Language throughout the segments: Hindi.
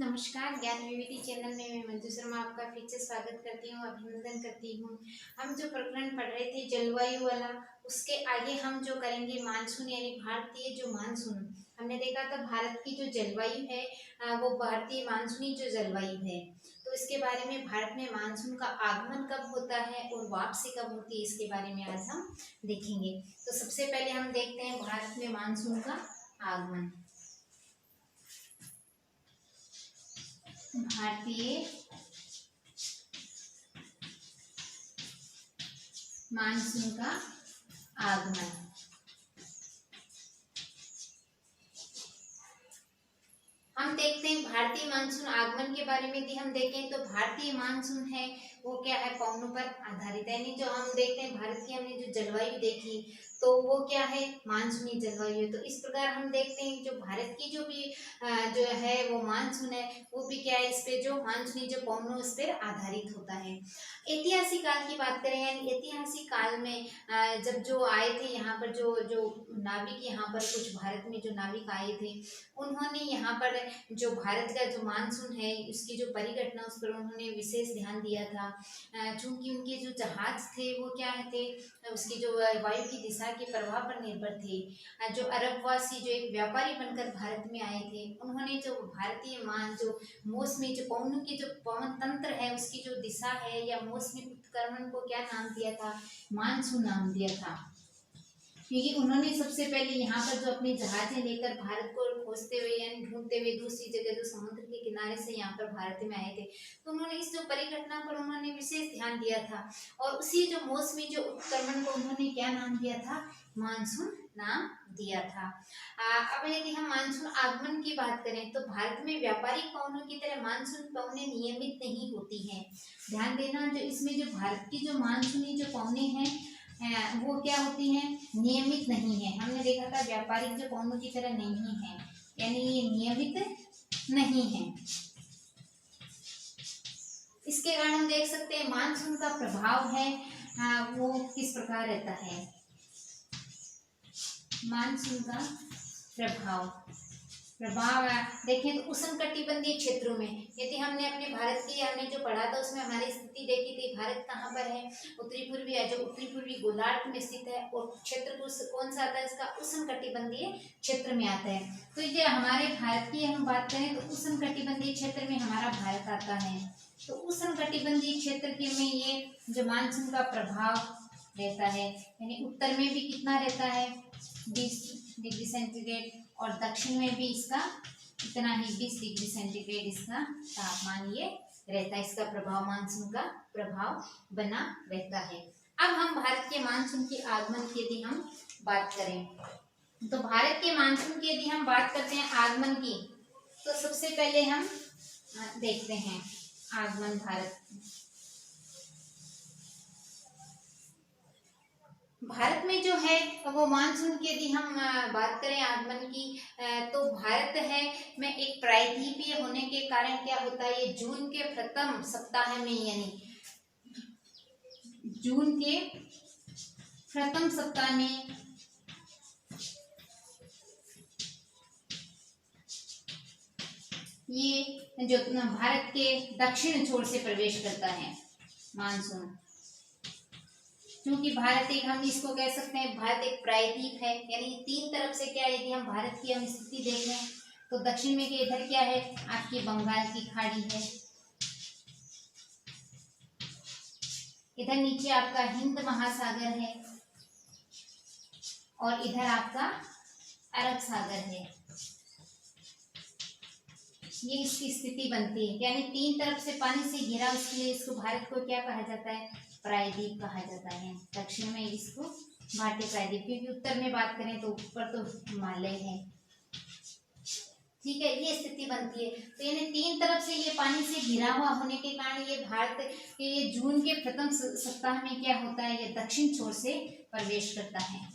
नमस्कार, ज्ञान विविधि चैनल में मैं मंजू शर्मा आपका फिर से स्वागत करती हूँ, अभिनंदन करती हूँ। हम जो प्रकरण पढ़ रहे थे जलवायु वाला, उसके आगे हम जो करेंगे मानसून यानी भारतीय जो मानसून। हमने देखा था भारत की जो जलवायु है वो भारतीय मानसूनी जो जलवायु है। तो इसके बारे में भारत में मानसून का आगमन कब होता है और वापसी कब होती है, इसके बारे में आज हम देखेंगे। तो सबसे पहले हम देखते हैं भारत में मानसून का आगमन। भारतीय मानसून का आगमन। हम देखते हैं भारतीय मानसून आगमन के बारे में यदि हम देखें तो भारतीय मानसून है वो क्या है, पवनों पर आधारित है। यानी जो हम देखते हैं भारत की हमने जो जलवायु देखी तो वो क्या है, मानसूनी जलवायु है। तो इस प्रकार हम देखते हैं जो भारत की जो भी जो है वो मानसून है वो भी क्या है, इस पे जो मानसूनी जो पवनों इस पर आधारित होता है। ऐतिहासिक काल की बात करें यानी ऐतिहासिक काल में जब जो आए थे यहाँ पर जो जो नाविक यहाँ पर कुछ भारत में जो नाविक आए थे, उन्होंने यहाँ पर जो भारत का जो मानसून है उसकी जो परिघटना उस पर उन्होंने विशेष ध्यान दिया था। चूंकि उनके जो जहाज थे वो क्या थे, उसकी जो वायु की दिशा के प्रभाव पर निर्भर थे। जो अरबवासी जो एक व्यापारी बनकर भारत में आए थे, उन्होंने जो भारतीय मान जो मौसमी जो पवनों की जो पवन तंत्र है उसकी जो दिशा है या मौसमी उत्क्रमण को क्या नाम दिया था, मानसून नाम दिया था। क्योंकि उन्होंने सबसे पहले यहाँ पर जो अपने जहाजें लेकर भारत को खोजते हुए यानी ढूंढते हुए दूसरी जगह जो समुद्र के किनारे से यहाँ पर भारत में आए थे, तो उन्होंने इस जो परिघटना पर उन्होंने विशेष ध्यान दिया था और उसी जो मौसमी जो उत्क्रमण को उन्होंने क्या नाम दिया था, मानसून नाम दिया था। अब यदि हम मानसून आगमन की बात करें तो भारत में व्यापारिक पवनों की तरह मानसून पवनें नियमित नहीं होती हैं। ध्यान देना, जो इसमें जो भारत की जो मानसूनी जो पवनें हैं वो क्या होती हैं, नियमित नहीं है। हमने देखा था व्यापारिक जो पवनों की तरह नहीं है, यानी ये नियमित नहीं है। इसके कारण हम देख सकते हैं मानसून का प्रभाव है वो किस प्रकार रहता है। मानसून का प्रभाव देखें तो उष्णकटिबंधीय क्षेत्रों में, यदि हमने अपने भारत की हमने जो पढ़ा था उसमें हमारी स्थिति देखी थी, भारत कहाँ पर है, उत्तरी पूर्वी जो उत्तरी पूर्वी गोलार्ध में स्थित है और क्षेत्र कौन सा आता है इसका, उष्णकटिबंधीय क्षेत्र में आता है। तो ये हमारे भारत की हम बात करें तो उष्णकटिबंधीय क्षेत्र में हमारा भारत आता है। तो उष्णकटिबंधीय क्षेत्र के में ये जो मानसून का प्रभाव रहता है, यानी उत्तर में भी कितना रहता है 20 डिग्री सेंटीग्रेड और दक्षिण में भी इसका इतना ही 20 डिग्री सेंटीग्रेड इसका तापमान ये रहता है। इसका प्रभाव मानसून का प्रभाव बना रहता है। अब हम भारत के मानसून के आगमन की यदि हम बात करें तो भारत के मानसून की यदि हम बात करते हैं आगमन की, तो सबसे पहले हम देखते हैं आगमन भारत में जो है वो मानसून की यदि हम बात करें आगमन की, तो भारत है में एक प्रायद्वीपीय होने के कारण क्या होता है, ये जून के प्रथम सप्ताह में यानी जून के प्रथम सप्ताह में ये जो भारत के दक्षिण छोर से प्रवेश करता है मानसून। क्योंकि भारत एक, हम इसको कह सकते हैं भारत एक प्रायद्वीप है, यानी तीन तरफ से क्या है, यदि हम भारत की हम स्थिति देखें तो दक्षिण में के इधर क्या है, आपकी बंगाल की खाड़ी है, इधर नीचे आपका हिंद महासागर है और इधर आपका अरब सागर है। ये इसकी स्थिति बनती है, यानी तीन तरफ से पानी से घिरा, इसलिए इसको भारत को क्या कहा जाता है, प्रायद्वीप कहा जाता है। दक्षिण में इसको भारतीय प्रायद्वीप, क्योंकि उत्तर में बात करें तो ऊपर तो हिमालय है, ठीक है, ये स्थिति बनती है। तो यानी तीन तरफ से ये पानी से घिरा हुआ होने के कारण ये भारत के ये जून के प्रथम सप्ताह में क्या होता है, ये दक्षिण छोर से प्रवेश करता है।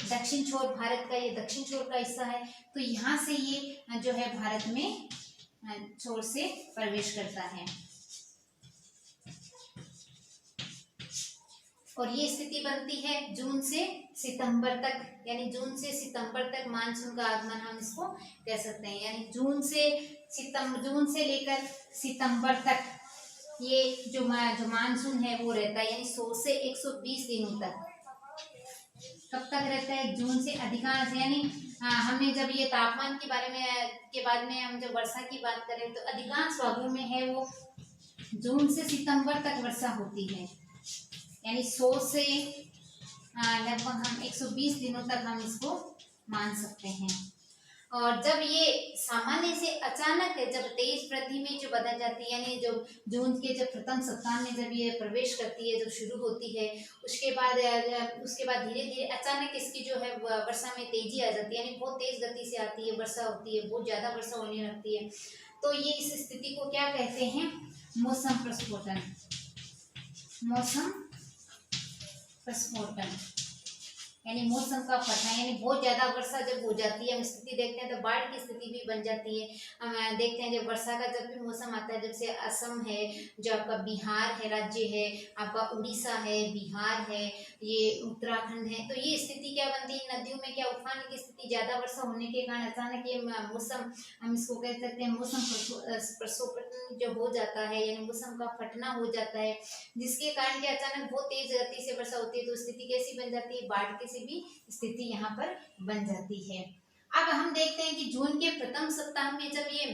दक्षिण छोर भारत का ये दक्षिण छोर का हिस्सा है, तो यहाँ से ये जो है भारत में छोर से प्रवेश करता है। और ये स्थिति बनती है जून से सितंबर तक, यानी जून से सितंबर तक मानसून का आगमन हम इसको कह सकते हैं। यानी जून से लेकर सितंबर तक ये जो मानसून है वो रहता है, यानी 100 से 120 दिनों तक। कब तक रहता है? जून से अधिकांश, यानी हमने जब ये तापमान के बारे में के बाद में हम जब वर्षा की बात करें तो अधिकांश भागों में है वो जून से सितंबर तक वर्षा होती है, यानी 100 से लगभग हम 120 दिनों तक हम इसको मान सकते हैं। और जब ये सामान्य से अचानक जब तेज वृद्धि में जो बदल जाती है, यानी जो जून के जब प्रथम सप्ताह में जब ये प्रवेश करती है, जब शुरू होती है, उसके बाद धीरे धीरे अचानक इसकी जो है वर्षा में तेजी आ जाती है, यानी बहुत तेज गति से आती है, वर्षा होती है, बहुत ज्यादा वर्षा होने लगती है। तो ये इस स्थिति को क्या कहते हैं? मौसम प्रस्फोटन। मौसम प्रस्फोटन यानी मौसम का फटना, यानी बहुत ज्यादा वर्षा जब हो जाती है, हम स्थिति देखते हैं तो बाढ़ की स्थिति भी बन जाती है। हम देखते हैं जब वर्षा का जब भी मौसम आता है, जब से असम है, जो आपका बिहार है राज्य है, आपका उड़ीसा है, बिहार है, ये उत्तराखंड है, तो ये स्थिति क्या बनती है? नदियों में क्या उफान की स्थिति, ज्यादा वर्षा होने के कारण अचानक ये मौसम, हम इसको कह सकते हैं मौसम प्रस्फोटन जो हो जाता है, यानी मौसम का फटना हो जाता है, जिसके कारण क्या अचानक बहुत तेज गति से वर्षा होती है, तो स्थिति कैसी बन जाती है? बाढ़ की भी स्थिति यहाँ पर बन जाती है। अब हम देखते हैं कि जून के प्रथम सप्ताह में जब ये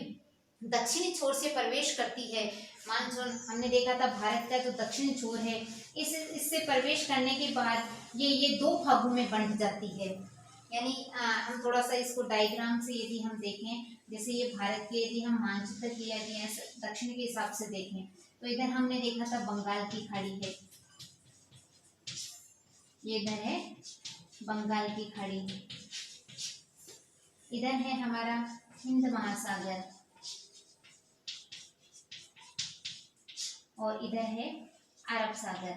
दक्षिणी छोर से प्रवेश करती है मानसून, हमने देखा था भारत का जो दक्षिणी छोर है, इससे प्रवेश करने के बाद ये दो भागों में बंट जाती है। यानी हम थोड़ा सा इसको डायग्राम से यदि हम देखें, जैसे ये भारत के यदि हम मानचित्र के यदि दक्षिण के हिसाब से देखें, तो इधर हमने देखा था बंगाल की खाड़ी है, ये इधर है बंगाल की खाड़ी, इधर है हमारा हिंद महासागर, और इधर है अरब सागर।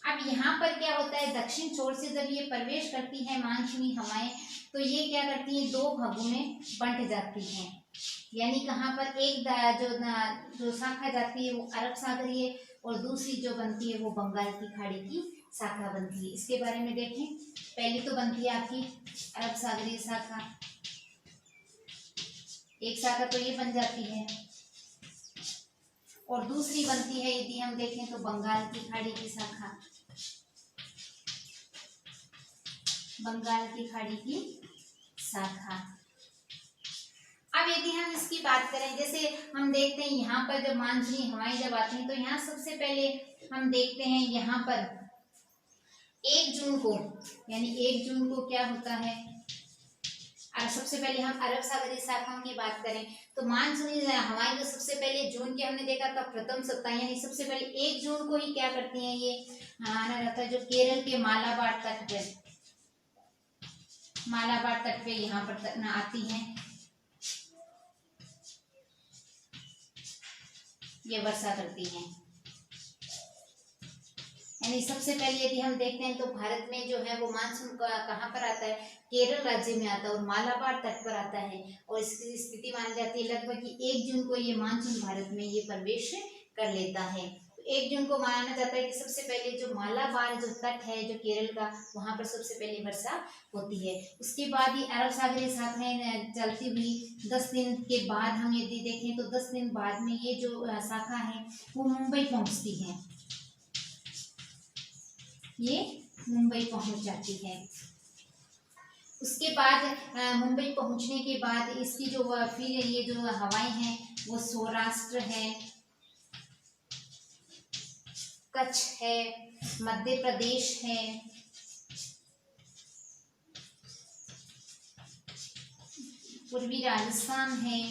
अब यहाँ पर क्या होता है? दक्षिण छोर से जब ये प्रवेश करती है मानसूनी हवाएं, तो ये क्या करती हैं? दो भागों में बंट जाती हैं। यानी कहाँ पर एक जो शाखा जाती है वो अरब सागरीय, और दूसरी जो बनती है वो बंगाल की खाड़ी की शाखा बनती है। इसके बारे में देखें, पहली तो बनती है आपकी अरब सागरीय शाखा, एक शाखा तो ये बन जाती है, और दूसरी बनती है यदि हम देखें तो बंगाल की खाड़ी की शाखा, बंगाल की खाड़ी की शाखा। अब यदि हम इसकी बात करें, जैसे हम देखते हैं यहाँ पर जब मानसूनी हवाएं जब आती हैं, तो यहाँ सबसे पहले हम देखते हैं यहाँ पर 1 जून को, यानी 1 जून को क्या होता है? और सबसे पहले हम अरब सागरीय शाखाओं की बात करें तो मानसूनी हवाएं जो सबसे पहले जून के हमने देखा था प्रथम सप्ताह, यानी सबसे पहले 1 जून को ही क्या करती हैं? ये आना जाता है जो केरल के मालाबार तट पे, मालाबार तट पे यहाँ पर आती हैं, ये वर्षा करती हैं। यानी सबसे पहले यदि हम देखते हैं तो भारत में जो है वो मानसून कहाँ पर आता है? केरल राज्य में आता है और मालाबार तट पर आता है, और इसकी स्थिति मानी जाती है लगभग कि 1 जून को ये मानसून भारत में ये प्रवेश कर लेता है। तो 1 जून को माना जाता है कि सबसे पहले जो मालाबार जो तट है जो केरल का, वहां पर सबसे पहले वर्षा होती है। उसके बाद ही अरब सागरीय शाखाएं चलती हुई 10 दिन के बाद हम यदि देखें तो 10 दिन बाद में ये जो शाखा है वो मुंबई पहुंचती है, ये मुंबई पहुंच जाती है। उसके बाद मुंबई पहुंचने के बाद इसकी जो फिर ये जो हवाएं हैं वो सौराष्ट्र है, कच्छ है, मध्य प्रदेश है, पूर्वी राजस्थान है,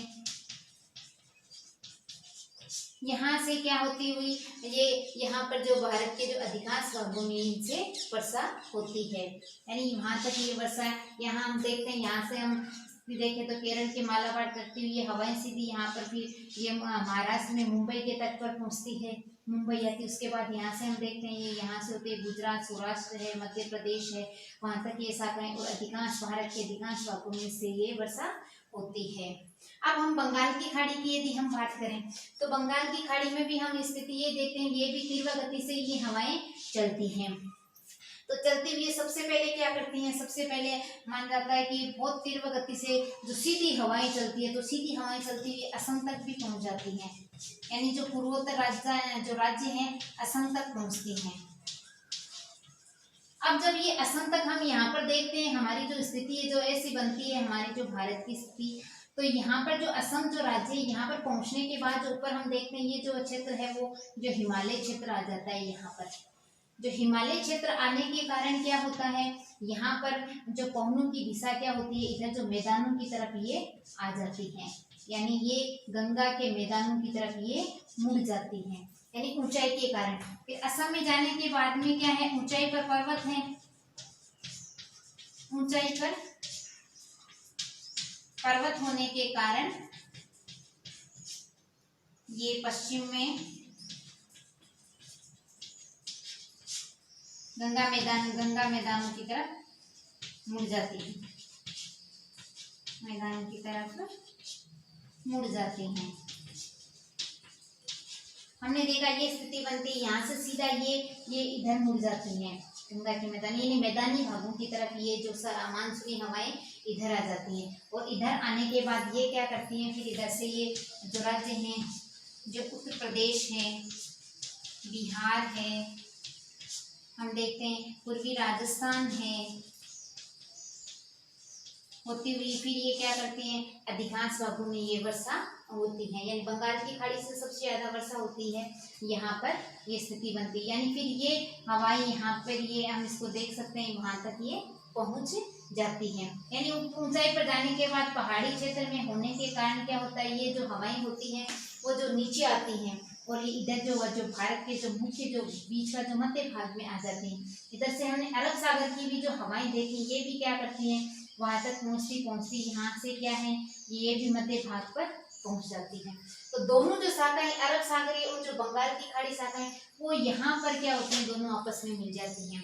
यहाँ से क्या होती हुई ये यहाँ पर जो भारत के जो अधिकांश भागों में इनसे वर्षा होती है। यानी वहां तक ये वर्षा, यहाँ हम देखते हैं यहाँ से हम फिर देखें तो केरल के मालाबार करती हुई ये हवाएं सीधी यहाँ पर फिर ये महाराष्ट्र में मुंबई के तट पर पहुंचती है, मुंबई आती। उसके बाद यहाँ से हम देखते हैं ये यहाँ से होते गुजरात, सौराष्ट्र है, मध्य प्रदेश है, वहां तक ये शाखाएं, और अधिकांश भारत के अधिकांश भागों में से ये वर्षा होती है। अब हम बंगाल की खाड़ी की यदि हम बात करें तो बंगाल की खाड़ी में भी हम स्थिति ये देखते हैं, ये भी तीव्र गति से ये हवाएं चलती हैं। तो चलते हुए सबसे पहले क्या करती हैं, सबसे पहले मान जाता है कि बहुत तीव्र गति से जो सीधी हवाएं चलती है, तो सीधी हवाएं चलती हुई असम तक भी पहुंच जाती हैं, यानी जो पूर्वोत्तर राज्य हैं असम तक पहुंचती हैं। अब जब ये असम तक हम यहाँ पर देखते हैं, हमारी जो स्थिति है जो ऐसी बनती है हमारी जो भारत की स्थिति, तो यहाँ पर जो असम जो राज्य है यहाँ पर पहुंचने के बाद जो ऊपर हम देखते हैं ये जो क्षेत्र है वो जो हिमालय क्षेत्र आ जाता है। यहाँ पर जो हिमालय क्षेत्र आने के कारण क्या होता है, यहाँ पर जो पवनों की दिशा क्या होती है, इधर जो मैदानों की तरफ ये आ जाती है, यानी ये गंगा के मैदानों की तरफ ये मुड़ जाती है, यानी ऊंचाई के कारण। फिर असम में जाने के बाद में क्या है, ऊंचाई पर पर्वत है, ऊंचाई पर पर्वत होने के कारण ये पश्चिम में गंगा मैदानों की तरफ मुड़ जाती है, मैदान की तरफ मुड़ जाती हैं। हमने देखा ये स्थिति बनती है, यहाँ से सीधा ये इधर मुड़ जाती हैं गंगा के मैदान, यानी मैदानी भागों की तरफ ये जो मानसूनी हवाएं इधर आ जाती हैं। और इधर आने के बाद ये क्या करती हैं, फिर इधर से ये जो राज्य हैं, जो उत्तर प्रदेश है, बिहार है, हम देखते हैं पूर्वी राजस्थान है, होती हुई फिर ये क्या करती हैं, अधिकांश भागों में ये वर्षा होती है, यानी बंगाल की खाड़ी से सबसे ज्यादा वर्षा होती है, यहाँ पर ये स्थिति बनती है। यानी फिर ये हवाएं यहाँ पर ये हम इसको देख सकते हैं वहां तक ये पहुंच जाती है, यानी ऊंचाई पर जाने के बाद पहाड़ी क्षेत्र में होने के कारण क्या होता है, ये जो हवाएं होती हैं वो जो नीचे आती हैं और ये इधर जो भारत के जो मुख्य जो बीच का जो मध्य भाग में आ जाती हैं। इधर से हमने अरब सागर की भी जो हवाएं देखी, ये भी क्या करती हैं, वहां तक पहुंचती यहाँ से क्या है, ये भी मध्य भाग पर पहुंच जाती है। तो दोनों जो शाखाएं अरब सागरीय और जो बंगाल की खाड़ी शाखाएं वो यहाँ पर क्या होती हैं, दोनों आपस में मिल जाती हैं।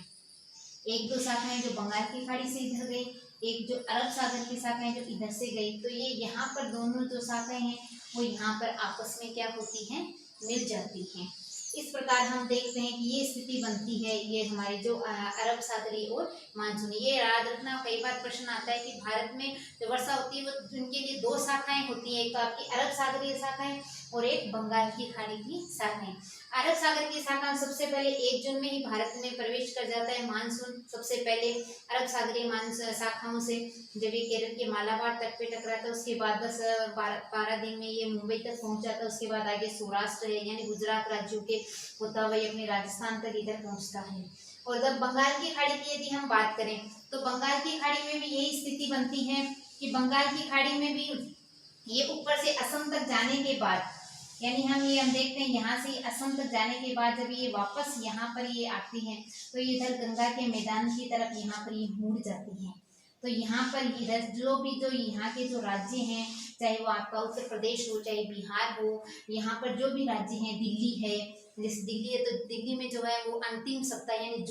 एक दो शाखाएं जो बंगाल की खाड़ी से इधर गई, एक जो अरब सागर की शाखाएं जो इधर से गई, तो ये यहाँ पर दोनों जो शाखाएं हैं वो यहाँ पर आपस में क्या होती हैं, मिल जाती हैं। इस प्रकार हम देखते हैं कि ये स्थिति बनती है, ये हमारी जो अरब सागरीय और मानसूनी। ये याद रखना, कई बार प्रश्न आता है कि भारत में जो वर्षा होती है वो उनके लिए दो शाखाएं होती है, एक तो आपकी अरब सागरीय शाखाएं और एक बंगाल की खाड़ी की शाखाएं। अरब सागर की शाखा सबसे पहले 1 जून में ही भारत में प्रवेश कर जाता है मानसून, सबसे पहले अरब सागरीय शाखाओं से जब ये केरल के मालाबार तट पे टकराता है, उसके बाद 10-12 दिन में ये मुंबई तक पहुंच जाता है। उसके बाद आगे सौराष्ट्र है यानी गुजरात राज्यों के होता हुआ ये अपने राजस्थान तक इधर पहुंचता है। और जब बंगाल की खाड़ी की यदि हम बात करें तो बंगाल की खाड़ी में भी यही स्थिति बनती है कि बंगाल की खाड़ी में भी ये ऊपर से असम तक जाने के बाद, यानी हम देखते हैं यहाँ से असम तक जाने के बाद जब ये वापस यहाँ पर ये आती हैं तो ये इधर गंगा के मैदान की तरफ यहाँ पर ये मुड़ जाती हैं। तो यहाँ पर इधर जो यहाँ के जो राज्य हैं, चाहे वो आपका उत्तर प्रदेश हो चाहे बिहार हो, यहाँ पर जो भी राज्य हैं, दिल्ली है, जैसे दिल्ली है तो दिल्ली में जो है वो अंतिम सप्ताह यानी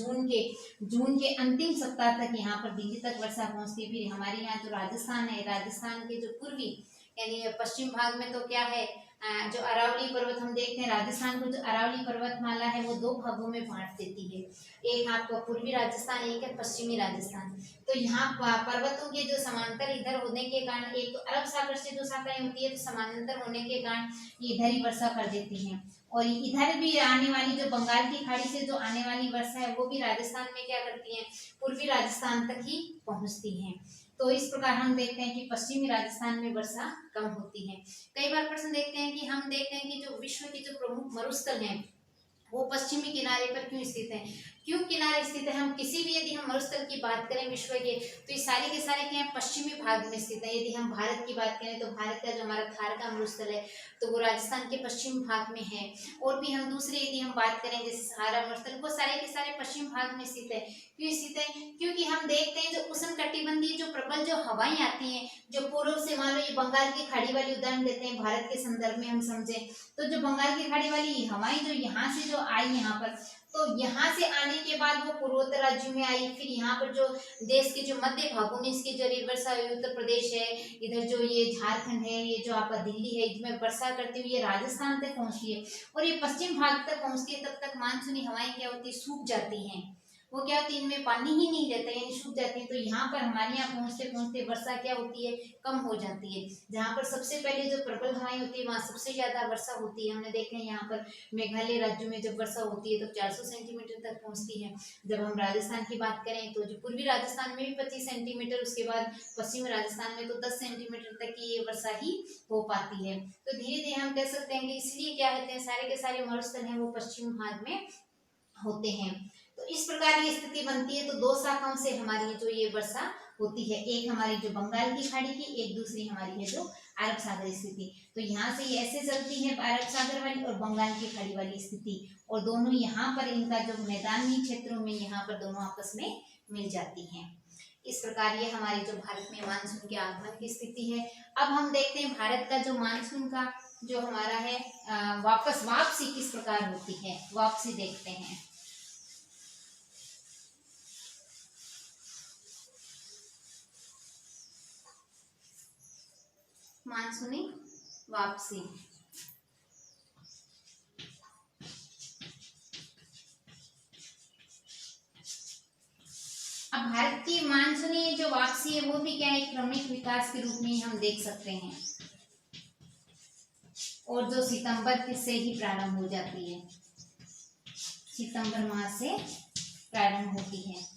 जून के अंतिम सप्ताह तक यहाँ पर दिल्ली तक वर्षा पहुँचती है। फिर हमारे यहाँ जो राजस्थान है, राजस्थान के जो पूर्वी यानी पश्चिम भाग में तो क्या है, जो अरावली पर्वत हम देखते हैं, राजस्थान को जो अरावली पर्वतमाला है वो 2 भागों में बांट देती है, एक आपको पूर्वी राजस्थान, एक है पश्चिमी राजस्थान। तो यहाँ पर्वतों के जो समांतर इधर होने के कारण, एक तो अरब सागर से जो शाखाएं होती है तो समांतर होने के कारण ये इधर ही वर्षा कर देती हैं, और इधर भी आने वाली जो बंगाल की खाड़ी से जो आने वाली वर्षा है वो भी राजस्थान में क्या करती है, पूर्वी राजस्थान तक ही पहुंचती है। तो इस प्रकार हम देखते हैं कि पश्चिमी राजस्थान में वर्षा कम होती है। कई बार प्रश्न देखते हैं कि हम देखते हैं कि जो विश्व के जो प्रमुख मरुस्थल हैं वो पश्चिमी किनारे पर क्यों स्थित है, क्यों किनारे स्थित है। हम किसी भी यदि हम मरुस्थल की बात करें विश्व के तो ये सारे के सारे क्या है, पश्चिमी भाग में स्थित है। यदि हम भारत की बात करें तो भारत का जो हमारा थार का मरुस्थल है तो वो राजस्थान के पश्चिम भाग में है। और भी हम दूसरे यदि हम बात करें जैसे सहारा मरुस्थल, वो सारे के सारे पश्चिम भाग में स्थित है। क्यों स्थित है, क्योंकि हम देखते हैं जो उष्ण उष्णकटिबंधीय जो प्रबल जो हवाएं आती हैं, जो पूर्व से, मान लो ये बंगाल की खाड़ी वाली उदाहरण देते हैं भारत के संदर्भ में हम समझे, तो जो बंगाल की खाड़ी वाली हवाएं जो यहाँ से जो आई यहाँ पर, तो यहाँ से आने के बाद वो पूर्वोत्तर राज्यों में आई, फिर यहाँ पर जो देश के जो मध्य भागों में इसकी जो वर्षा हुई, उत्तर प्रदेश है, इधर जो ये झारखंड है, ये जो आपका दिल्ली है, इसमें वर्षा करती हुई ये राजस्थान तक पहुंचती है और ये पश्चिम भाग तक पहुंचती है। तब तक मानसूनी हवाएं क्या होती है, सूख जाती हैं, वो क्या होती है, इनमें पानी ही नहीं रहता, यानी सूख जाती है। तो यहाँ पर हमारे यहाँ पहुंचते पहुंचते वर्षा क्या होती है, कम हो जाती है। जहाँ पर सबसे पहले जो प्रबल हवाएं होती है वहाँ सबसे ज्यादा वर्षा होती है। हमने देखा है यहाँ पर मेघालय राज्य में जब वर्षा होती है तो 400 सेंटीमीटर तक पहुंचती है। जब हम राजस्थान की बात करें तो जो पूर्वी राजस्थान में भी 25 सेंटीमीटर, उसके बाद पश्चिमी राजस्थान में तो 10 सेंटीमीटर तक की ये वर्षा ही हो पाती है। तो धीरे धीरे हम कह सकते हैं कि इसलिए क्या कहते हैं, सारे के सारे मरुस्थल हैं वो पश्चिम भाग में होते हैं। तो इस प्रकार की स्थिति बनती है। तो दो शाखाओं से हमारी जो ये वर्षा होती है, एक हमारी जो बंगाल की खाड़ी की, एक दूसरी हमारी है जो अरब सागर स्थिति। तो यहाँ से ये ऐसे चलती है अरब सागर वाली और बंगाल की खाड़ी वाली स्थिति, और दोनों यहाँ पर इनका जो मैदानी क्षेत्रों में यहाँ पर दोनों आपस में मिल जाती हैं। इस प्रकार ये हमारे जो भारत में मानसून के आगमन की स्थिति है। अब हम देखते हैं भारत का जो मानसून का जो हमारा है वापसी किस प्रकार होती है, वापसी देखते हैं। मानसूनी वापसी, अब भारत की मानसूनी जो वापसी है वो भी क्या है, क्रमिक विकास के रूप में हम देख सकते हैं, और जो सितंबर से ही प्रारंभ हो जाती है, सितंबर माह से प्रारंभ होती है।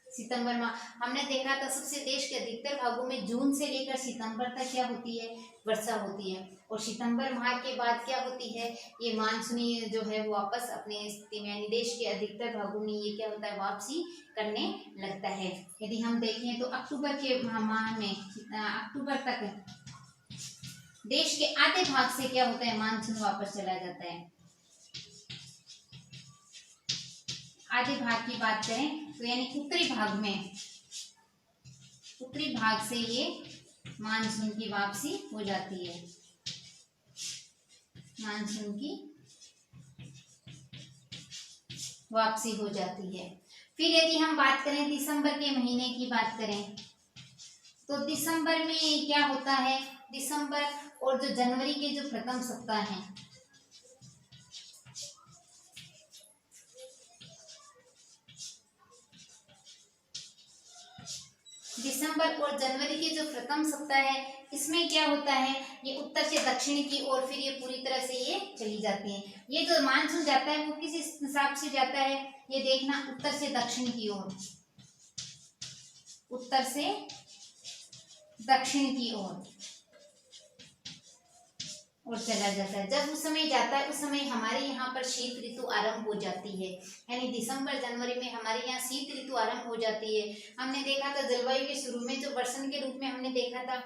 सितंबर माह हमने देखा था सबसे देश के अधिकतर भागों में जून से लेकर सितंबर तक क्या होती है, वर्षा होती है, और सितंबर माह के बाद क्या होती है, ये मानसूनी जो है वो वापस अपने स्थिति में, यानी देश के अधिकतर भागों में ये क्या होता है, वापसी करने लगता है। यदि हम देखें तो अक्टूबर के माह में अक्टूबर तक देश के आधे भाग से क्या होता है, मानसून वापस चला जाता है। आधे भाग की बात करें तो यानी उत्तरी भाग से ये मानसून की वापसी हो जाती है, मानसून की वापसी हो जाती है। फिर यदि हम बात करें दिसंबर के महीने की बात करें तो दिसंबर में क्या होता है, दिसंबर और जो जनवरी के जो प्रथम सप्ताह हैं, दिसंबर और जनवरी के जो प्रथम सप्ताह है इसमें क्या होता है, ये उत्तर से दक्षिण की ओर फिर ये पूरी तरह से ये चली जाती है। ये जो मानसून जाता है वो किस हिसाब से जाता है, ये देखना, उत्तर से दक्षिण की ओर, उत्तर से दक्षिण की ओर और चला जाता है। जब उस समय जाता है उस समय हमारे यहाँ पर शीत ऋतु आरंभ हो जाती है, यानी दिसंबर जनवरी में हमारे यहाँ शीत ऋतु आरंभ हो जाती है। हमने देखा था जलवायु के शुरू में जो वर्षण के रूप में हमने देखा था,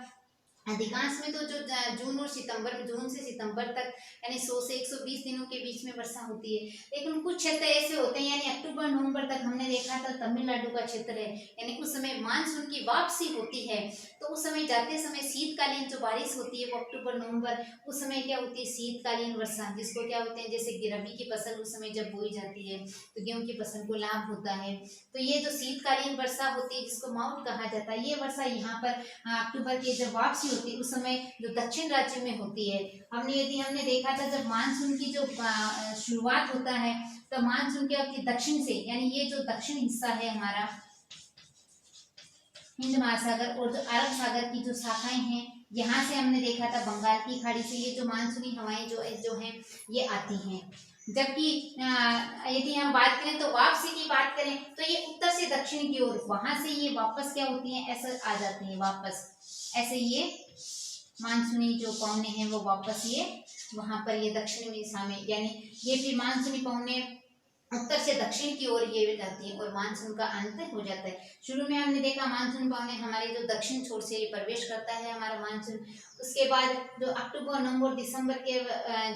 अधिकांश में तो जो जून और सितंबर, जून से सितंबर तक यानी 100 से 120 दिनों के बीच में वर्षा होती है। लेकिन कुछ क्षेत्र ऐसे होते हैं, यानी अक्टूबर नवंबर तक हमने देखा था तमिलनाडु का क्षेत्र है, यानी उस समय मानसून की वापसी होती है। तो उस समय जाते समय शीतकालीन जो बारिश होती है वो अक्टूबर नवंबर, उस समय क्या होती है, शीतकालीन वर्षा, जिसको क्या होते हैं, जैसे रबी की फसल उस समय जब बोई जाती है तो गेहूं की फसल को लाभ होता है। तो ये जो शीतकालीन वर्षा होती है जिसको माउट कहा जाता है, ये वर्षा यहाँ पर अक्टूबर की जब वापसी होती है उस समय जो दक्षिण राज्य में होती है। हमने देखा था जब मानसून की जो शुरुआत होता है तो मानसून क्या होती है, दक्षिण से, यानी ये जो दक्षिण हिस्सा है हमारा हिंद महासागर और जो अरब सागर की जो शाखाएं हैं, यहाँ से हमने देखा था बंगाल की खाड़ी से ये जो मानसूनी हवाएं जो हैं ये आती हैं। जबकि यदि हम बात करें तो वापसी की बात करें तो ये उत्तर से दक्षिण की ओर, वहां से ये वापस क्या होती हैं, ऐसे आ जाती हैं वापस, ऐसे ये मानसूनी जो पवने हैं वो वापस ये वहां पर ये दक्षिण दिशा में, यानी ये फिर मानसूनी पवने उत्तर से दक्षिण की ओर ये जाती है और मानसून का अंत हो जाता है। शुरू में हमने देखा मानसून पवने हमारे जो दक्षिण छोर से ये प्रवेश करता है हमारा मानसून, उसके बाद जो अक्टूबर नवंबर दिसंबर के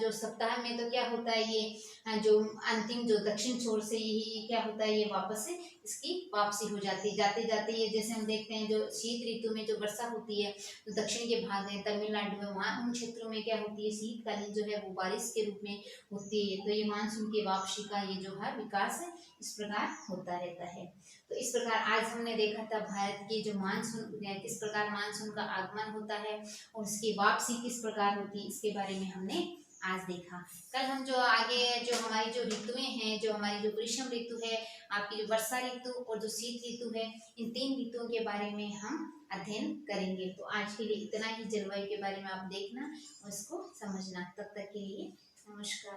जो सप्ताह में तो क्या होता है ये जो अंतिम जो दक्षिण छोर से ये क्या होता है, ये वापस से इसकी वापसी हो जाती है। जाते जाते ये जैसे हम देखते हैं जो शीत ऋतु में जो वर्षा होती है, तो दक्षिण के भाग है तमिलनाडु में, वहाँ उन क्षेत्रों में क्या होती है, शीतकालीन जो है वो बारिश के रूप में होती है। तो ये मानसून की वापसी का ये जो है विकास है, इस प्रकार होता रहता है। तो इस प्रकार आज हमने देखा था भारत की जो मानसून, किस प्रकार मानसून का आगमन होता है और उसकी वापसी किस प्रकार होती है, इसके बारे में हमने आज देखा। कल हम जो आगे जो हमारी जो ऋतुएं हैं, जो हमारी जो ग्रीष्म ऋतु है, आपकी जो वर्षा ऋतु और जो शीत ऋतु है, इन 3 ऋतुओं के बारे में हम अध्ययन करेंगे। तो आज के लिए इतना ही। जलवायु के बारे में आप देखना और इसको समझना। तब तक के लिए नमस्कार।